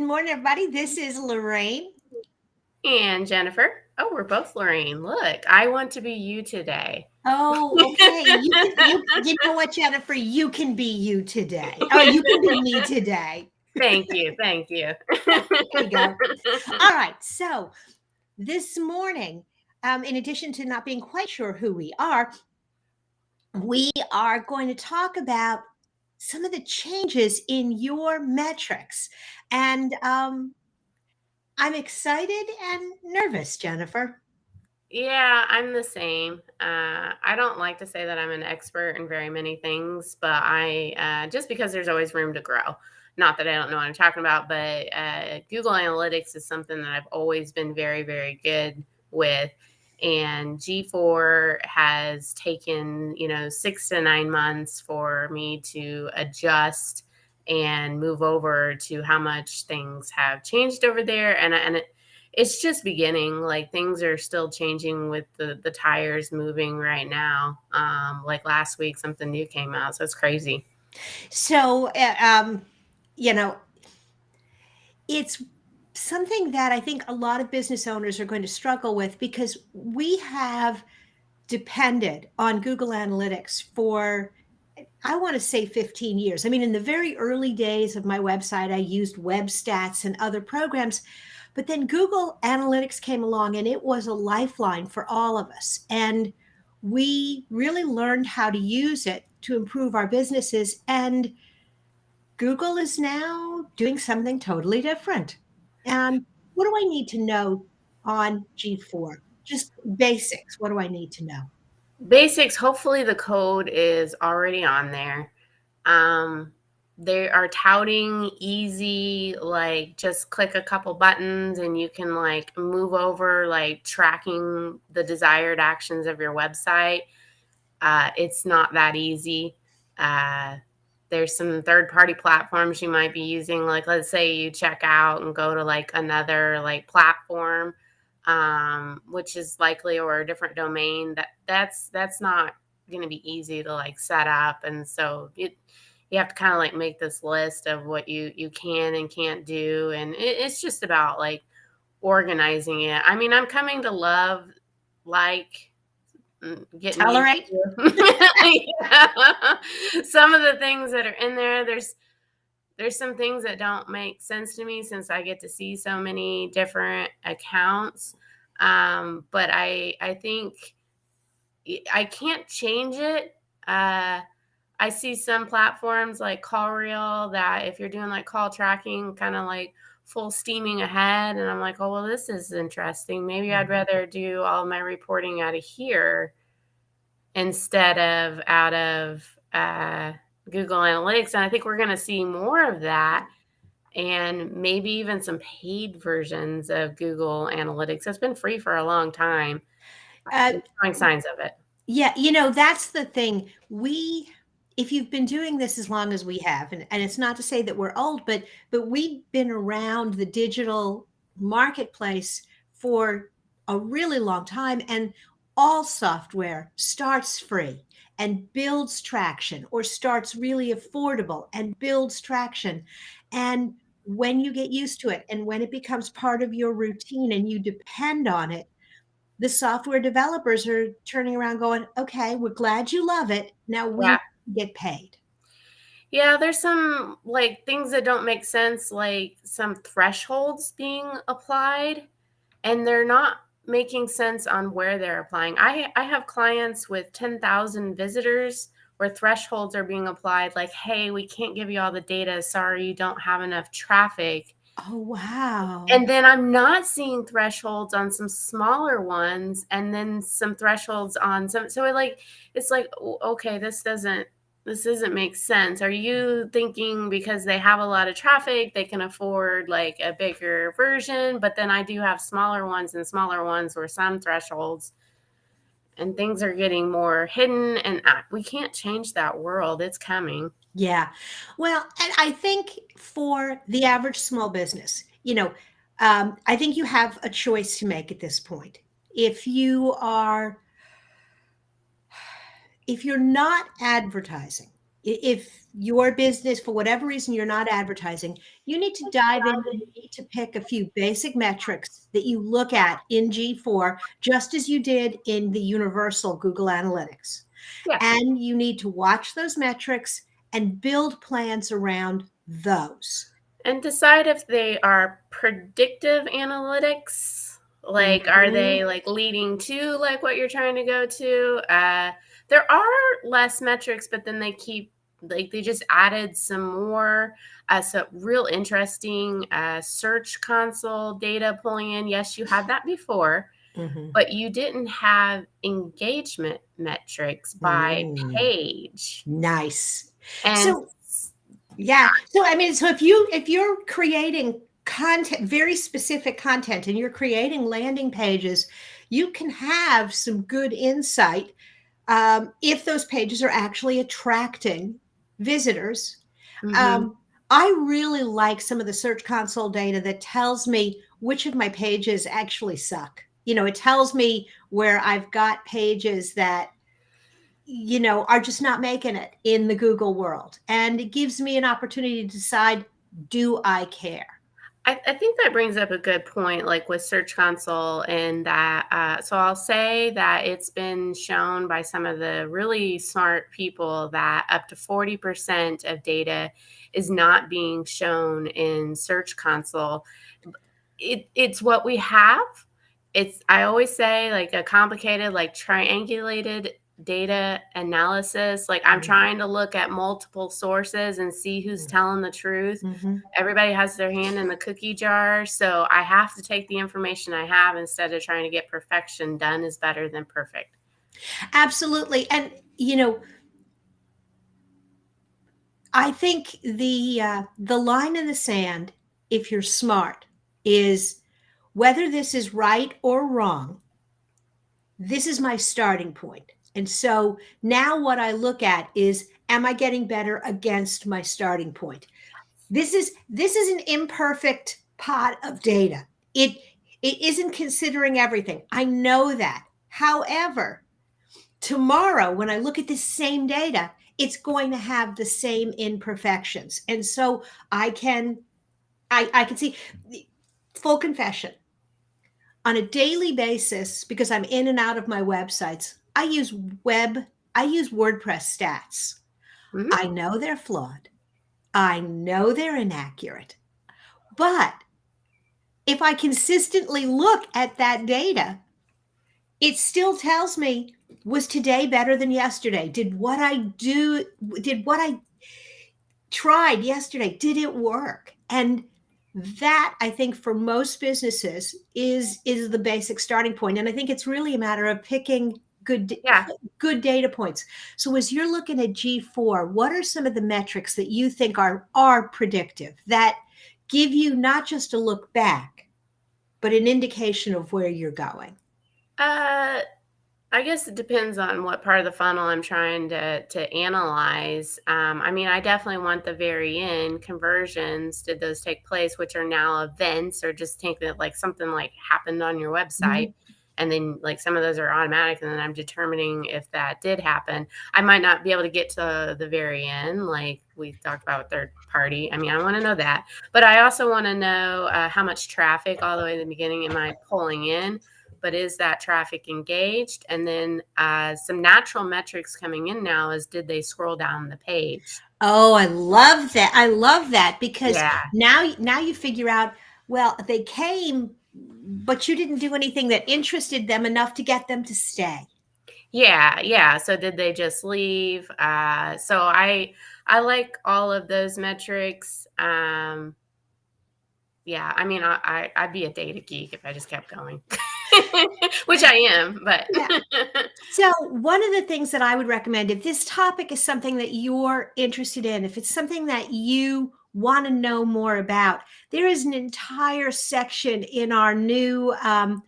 morning, everybody. This is Lorraine. And Jennifer. Oh, we're both Lorraine. Look, I want to be you today. Oh, okay. You know what, Jennifer? You can be you today. Oh, you can be me today. Thank you. Thank you. There you go. All right. So this morning, in addition to not being quite sure who we are going to talk about some of the changes in your metrics. And I'm excited and nervous, Jennifer. Yeah, I'm the same. I don't like to say that I'm an expert in very many things, but just because there's always room to grow. Not that I don't know what I'm talking about, but Google Analytics is something that I've always been very, very good with. And G4 has taken, 6 to 9 months for me to adjust and move over to how much things have changed over there. It's just beginning. Like, things are still changing with the tires moving right now. Like last week, something new came out. So it's crazy. So, you know, it's something that I think a lot of business owners are going to struggle with because we have depended on Google Analytics for, I want to say 15 years. I mean, in the very early days of my website, I used web stats and other programs, but then Google Analytics came along and it was a lifeline for all of us. And we really learned how to use it to improve our businesses. And Google is now doing something totally different. And what do I need to know on G4? Just basics. What do I need to know? Basics, hopefully the code is already on there. Um, they are touting easy, like just click a couple buttons and you can like move over, like tracking the desired actions of your website. It's not that easy. There's some third-party platforms you might be using. Like, let's say you check out and go to like another like platform, which is likely, or a different domain. That's not going to be easy to like set up, and so you have to kind of like make this list of what you can and can't do, and it's just about like organizing it. I mean, I'm coming to love like getting used Tolerate? to yeah. Some of the things that are in there. There's some things that don't make sense to me since I get to see so many different accounts. But I think I can't change it. I see some platforms like CallReel that if you're doing like call tracking, kind of like full steaming ahead, and I'm like, oh well, this is interesting. Maybe I'd rather do all my reporting out of here instead of out of Google Analytics. And I think we're going to see more of that, and maybe even some paid versions of Google Analytics. It's been free for a long time. Uh, It's showing signs of it. yeah, that's the thing. If you've been doing this as long as we have, and it's not to say that we're old, but we've been around the digital marketplace for a really long time, and all software starts free and builds traction, or starts really affordable and builds traction. And when you get used to it and when it becomes part of your routine and you depend on it, the software developers are turning around going, okay, we're glad you love it. Now we Yeah. get paid. Yeah, there's some like things that don't make sense, like some thresholds being applied, and they're not making sense on where they're applying. I have clients with 10,000 visitors where thresholds are being applied, like, hey, we can't give you all the data. Sorry, you don't have enough traffic. Oh, wow. And then I'm not seeing thresholds on some smaller ones, and then some thresholds on some. So it's like, okay, this doesn't make sense. Are you thinking because they have a lot of traffic, they can afford like a bigger version? But then I do have smaller ones and smaller ones where some thresholds and things are getting more hidden, and we can't change that world. It's coming. Yeah. Well, and I think for the average small business, I think you have a choice to make at this point. If you're not advertising, If your business, for whatever reason, you're not advertising, you need to dive in and you need to pick a few basic metrics that you look at in G4, just as you did in the universal Google Analytics. Yeah. And you need to watch those metrics and build plans around those. And decide if they are predictive analytics. Like, are Mhm. they like leading to like what you're trying to go to? There are less metrics, but then they just added some more. So real interesting search console data pulling in. Yes, you had that before, Mhm. but you didn't have engagement metrics by Mm. page. Nice. And So yeah. So I mean, so if you're creating content, very specific content, and you're creating landing pages, you can have some good insight if those pages are actually attracting visitors. mhm. Um, I really like some of the Search Console data that tells me which of my pages actually suck. It tells me where I've got pages that are just not making it in the Google world. And it gives me an opportunity to decide, do I care? I think that brings up a good point, like with Search Console, and that. So I'll say that it's been shown by some of the really smart people that up to 40% of data is not being shown in Search Console. It's what we have. I always say like a complicated, like triangulated data analysis. Like I'm Mhm. trying to look at multiple sources and see who's telling the truth. Mhm. Everybody has their hand in the cookie jar, so I have to take the information I have instead of trying to get perfection. Done is better than perfect. Absolutely. And, I think the line in the sand, if you're smart, is whether this is right or wrong. This is my starting point. And so now what I look at is, am I getting better against my starting point? This is an imperfect pot of data. It isn't considering everything. I know that. However, tomorrow when I look at this same data, it's going to have the same imperfections. And so I can see, full confession, on a daily basis, because I'm in and out of my websites, I use WordPress stats. Mhm. I know they're flawed. I know they're inaccurate. But if I consistently look at that data, it still tells me, was today better than yesterday? Did what I tried yesterday, did it work? And that, I think, for most businesses is the basic starting point. And I think it's really a matter of picking Yeah. good data points. So as you're looking at G4, what are some of the metrics that you think are predictive, that give you not just a look back, but an indication of where you're going? Uh, I guess it depends on what part of the funnel I'm trying to analyze. I mean, I definitely want the very end conversions. Did those take place, which are now events, or just think that like something like happened on your website, Mhm. and then like some of those are automatic, and then I'm determining if that did happen. I might not be able to get to the very end, like we talked about third party. I mean, I want to know that, but I also want to know how much traffic all the way to the beginning am I pulling in, but is that traffic engaged? And then some natural metrics coming in now is, did they scroll down the page? Oh, I love that. I love that because Yeah. now you figure out, well, they came, but you didn't do anything that interested them enough to get them to stay. Yeah, yeah. So did they just leave? So I like all of those metrics. Yeah, I mean, I'd be a data geek if I just kept going, which I am. But Yeah. So, one of the things that I would recommend, if this topic is something that you're interested in, if it's something that you want to know more about, there is an entire section in our new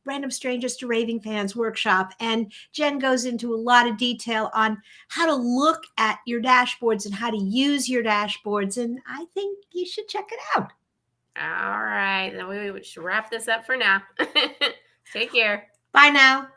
Random Strangers to Raving Fans workshop. And Jen goes into a lot of detail on how to look at your dashboards and how to use your dashboards. And I think you should check it out. all right, then we should wrap this up for now. Take care. Bye now.